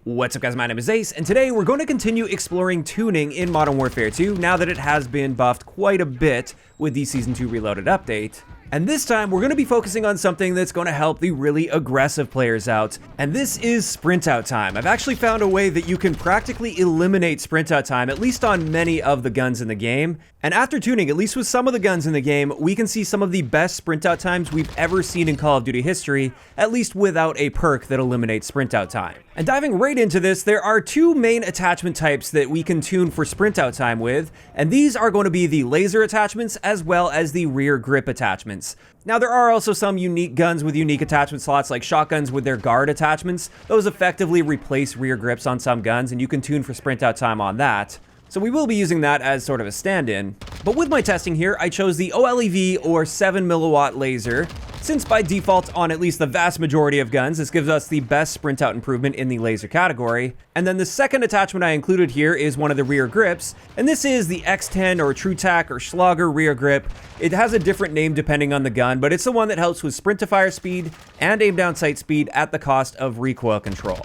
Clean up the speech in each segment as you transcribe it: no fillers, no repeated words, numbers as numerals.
What's up guys, my name is Ace, and today we're going to continue exploring tuning in Modern Warfare 2 now that it has been buffed quite a bit with the Season 2 Reloaded update. And this time we're going to be focusing on something that's going to help the really aggressive players out, and this is sprint out time. I've actually found a way that you can practically eliminate sprint out time, at least on many of the guns in the game. And after tuning, at least with some of the guns in the game, we can see some of the best sprint out times we've ever seen in Call of Duty history, at least without a perk that eliminates sprint out time. And diving right into this, there are two main attachment types that we can tune for sprint out time with, and these are going to be the laser attachments as well as the rear grip attachments. Now there are also some unique guns with unique attachment slots, like shotguns with their guard attachments. Those effectively replace rear grips on some guns, and you can tune for sprint out time on that. So we will be using that as sort of a stand-in. But with my testing here, I chose the OLEV or 7 milliwatt laser, since by default on at least the vast majority of guns, this gives us the best sprint out improvement in the laser category. And then the second attachment I included here is one of the rear grips, and this is the X10 or TrueTac or Schlager rear grip. It has a different name depending on the gun, but it's the one that helps with sprint to fire speed and aim down sight speed at the cost of recoil control.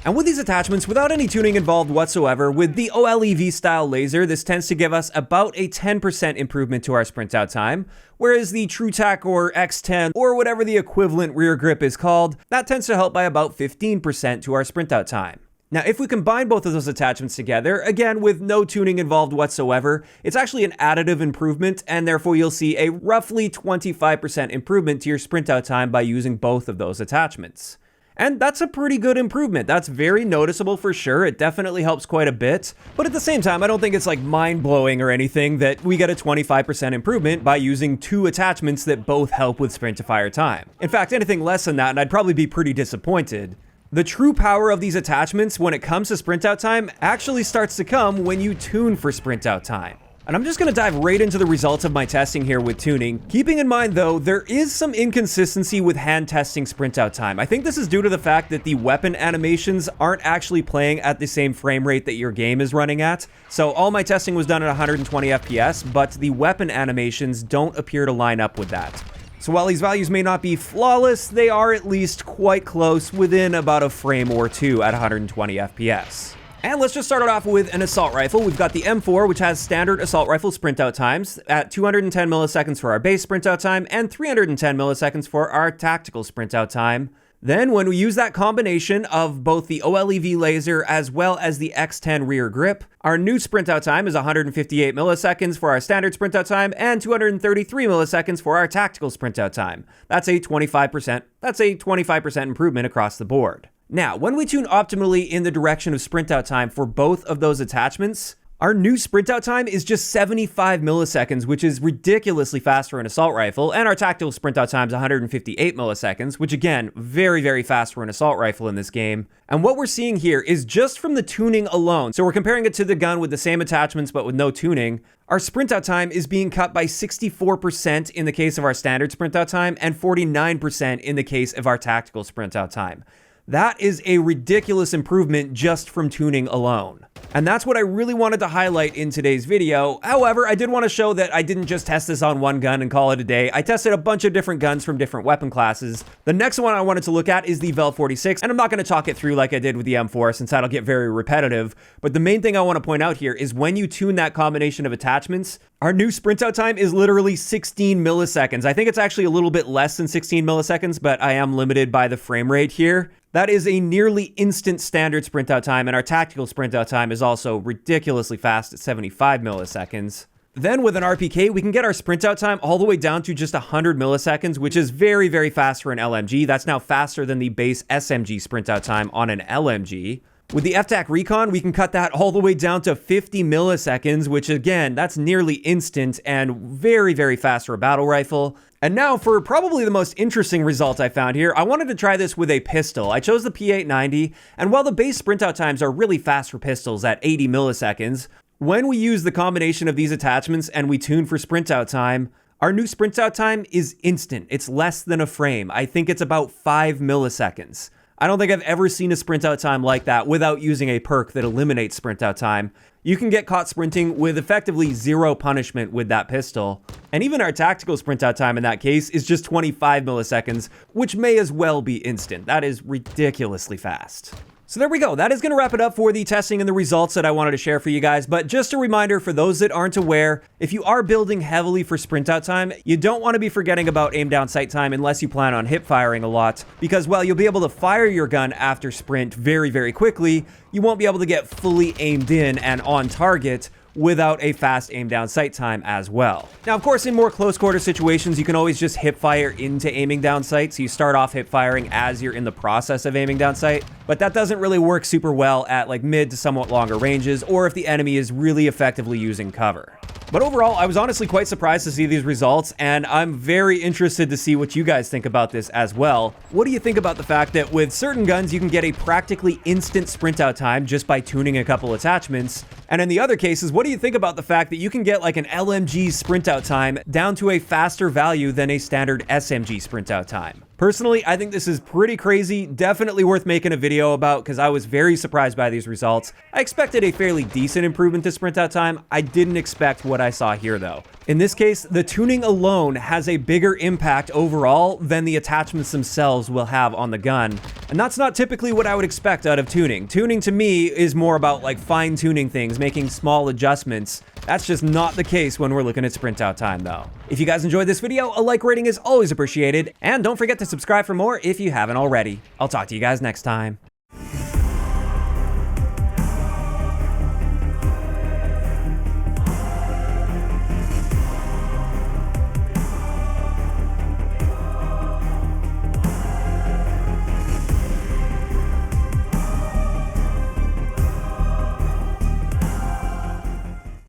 And with these attachments, without any tuning involved whatsoever, with the OLEV style laser, this tends to give us about a 10% improvement to our sprint out time, whereas the TrueTac or X10 or whatever the equivalent rear grip is called, that tends to help by about 15% to our sprint out time. Now, if we combine both of those attachments together, again, with no tuning involved whatsoever, it's actually an additive improvement, and therefore you'll see a roughly 25% improvement to your sprint out time by using both of those attachments. And that's a pretty good improvement. That's very noticeable for sure. It definitely helps quite a bit. But at the same time, I don't think it's like mind-blowing or anything that we get a 25% improvement by using two attachments that both help with sprint to fire time. In fact, anything less than that and I'd probably be pretty disappointed. The true power of these attachments when it comes to sprint out time actually starts to come when you tune for sprint out time. And I'm just going to dive right into the results of my testing here with tuning. Keeping in mind though, there is some inconsistency with hand testing sprint out time. I think this is due to the fact that the weapon animations aren't actually playing at the same frame rate that your game is running at. So all my testing was done at 120 FPS, but the weapon animations don't appear to line up with that. So while these values may not be flawless, they are at least quite close, within about a frame or two at 120 FPS. And let's just start it off with an assault rifle. We've got the M4, which has standard assault rifle sprint out times at 210 milliseconds for our base sprint out time and 310 milliseconds for our tactical sprint out time. Then when we use that combination of both the OLEV laser as well as the X10 rear grip, our new sprint out time is 158 milliseconds for our standard sprint out time and 233 milliseconds for our tactical sprint out time. That's a 25% improvement across the board. Now, when we tune optimally in the direction of sprint out time for both of those attachments, our new sprint out time is just 75 milliseconds, which is ridiculously fast for an assault rifle, and our tactical sprint out time is 158 milliseconds, which again, very, very fast for an assault rifle in this game. And what we're seeing here is just from the tuning alone, so we're comparing it to the gun with the same attachments but with no tuning, our sprint out time is being cut by 64% in the case of our standard sprint out time and 49% in the case of our tactical sprint out time. That is a ridiculous improvement just from tuning alone. And that's what I really wanted to highlight in today's video. However, I did want to show that I didn't just test this on one gun and call it a day. I tested a bunch of different guns from different weapon classes. The next one I wanted to look at is the Vel 46, and I'm not going to talk it through like I did with the M4 since that'll get very repetitive. But the main thing I want to point out here is when you tune that combination of attachments, our new sprint out time is literally 16 milliseconds. I think it's actually a little bit less than 16 milliseconds, but I am limited by the frame rate here. That is a nearly instant standard sprint out time, and our tactical sprint out time is also ridiculously fast at 75 milliseconds. Then with an RPK, we can get our sprint out time all the way down to just 100 milliseconds, which is very, very fast for an LMG. That's now faster than the base SMG sprint out time on an LMG. With the FTAC Recon, we can cut that all the way down to 50 milliseconds, which again, that's nearly instant and very, very fast for a battle rifle. And now for probably the most interesting result I found here, I wanted to try this with a pistol. I chose the P890, and while the base sprint out times are really fast for pistols at 80 milliseconds, when we use the combination of these attachments and we tune for sprint out time, our new sprint out time is instant. It's less than a frame. I think it's about 5 milliseconds. I don't think I've ever seen a sprint out time like that without using a perk that eliminates sprint out time. You can get caught sprinting with effectively zero punishment with that pistol. And even our tactical sprint out time in that case is just 25 milliseconds, which may as well be instant. That is ridiculously fast. So there we go. That is going to wrap it up for the testing and the results that I wanted to share for you guys. But just a reminder for those that aren't aware, if you are building heavily for sprint out time, you don't want to be forgetting about aim down sight time unless you plan on hip firing a lot. Because while you'll be able to fire your gun after sprint very, very quickly, you won't be able to get fully aimed in and on target without a fast aim down sight time as well. Now, of course, in more close quarter situations, you can always just hip fire into aiming down sight. So you start off hip firing as you're in the process of aiming down sight, but that doesn't really work super well at like mid to somewhat longer ranges, or if the enemy is really effectively using cover. But overall, I was honestly quite surprised to see these results, and I'm very interested to see what you guys think about this as well. What do you think about the fact that with certain guns, you can get a practically instant sprint out time just by tuning a couple attachments? And in the other cases, what do you think about the fact that you can get like an LMG sprint out time down to a faster value than a standard SMG sprint out time? Personally, I think this is pretty crazy, definitely worth making a video about because I was very surprised by these results. I expected a fairly decent improvement to sprint out time. I didn't expect what I saw here though. In this case, the tuning alone has a bigger impact overall than the attachments themselves will have on the gun. And that's not typically what I would expect out of tuning. Tuning to me is more about like fine-tuning things, making small adjustments. That's just not the case when we're looking at sprint out time though. If you guys enjoyed this video, a like rating is always appreciated. And don't forget to subscribe for more if you haven't already. I'll talk to you guys next time.